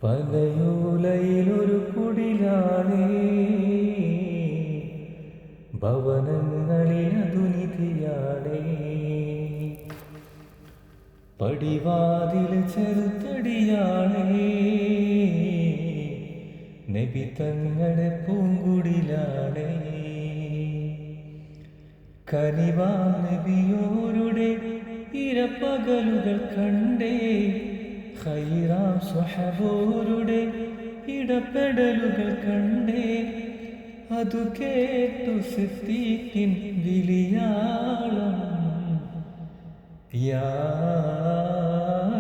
പനയോലയിലൊരു കുടിലാണേ, ഭവനങ്ങളിലതു നിധിയാണേ. പടിവാതിൽ ചെറുതടിയാണേ, നബി തങ്ങളുടെ പൂങ്കുടിലാണേ. കനിവാം നബിയോരുടെ ഇരപ്പകലുകൾ കണ്ടേ, ഖൈറാം സ്വഹബോരുടെ ഇടപെടലുകൾ കണ്ടേ. അതു കേട്ടു സിദ്ദീഖിൻ വിളിയാളം, യാ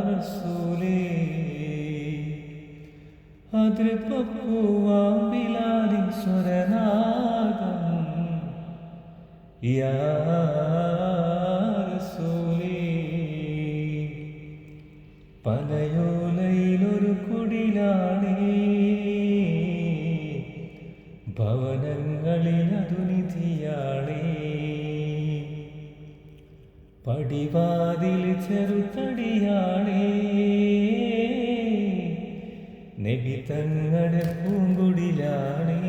റസൂലേ. അതിർപ്പൂവാം ബിലാലിൻ സ്വരനാദം, യാ റസൂലേ. പനയോലയിലൊരു കുടിലാണേ, ഭവനങ്ങളിലതു നിധിയാണേ. പടിവാതിൽ ചെറുതടിയാണേ, നബി തങ്ങളുടെ പൂങ്കുടിലാണേ.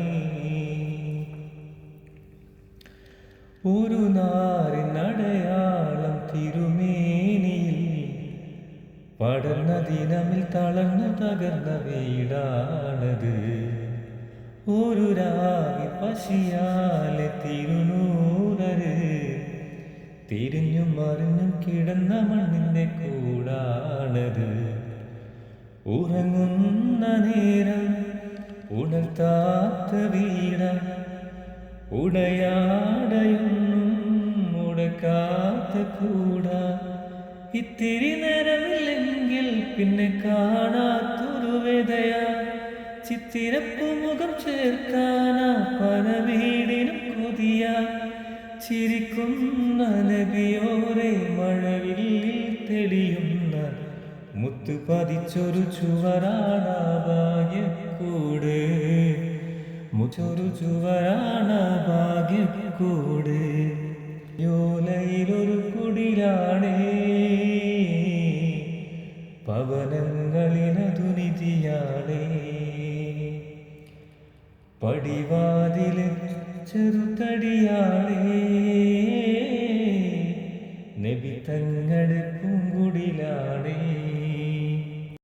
ഒരു നാറിനടയാളം തിരുമേനിയിൽ പടർന്ന ദിനമിൽ തളർന്നു തകർന്ന വീടാണത്. ഒരു രാവി പശിയാലെ തിരുനൂറര് തിരിഞ്ഞും മറിഞ്ഞും കിടന്ന മണ്ണിൻ്റെ കൂടാണത്. ഉറങ്ങുന്ന നേരം ഉണർത്താത്ത വീട, ഉടയാടയൊന്നും ഉടക്കാത്ത കൂട. ഇത്തിരി നേരമില്ലെങ്കിൽ പിന്നെ കാണാത്തൊരു വേദയാ, ചിത്തിരപ്പുമുഖം ചേർക്കാനാ പല വീടിനും കൊതിയ. ചിരിക്കുന്ന നബിയോരെ മഴവിൽ തെളിയുന്ന മുത്തു പതിച്ചൊരു ചുവരാണ ഭാഗ്യക്കൂട്, മുച്ചൊരു ചുവരാണ ഭാഗ്യക്കൂട്. യോലയിലൊരു കുടിലാണേ, ഭവനങ്ങളിലതു നിധിയാണേ. പടിവാതില് ചെറുതടിയാണേ, നബി തങ്ങളുടെ പൂങ്കുടിലാണേ.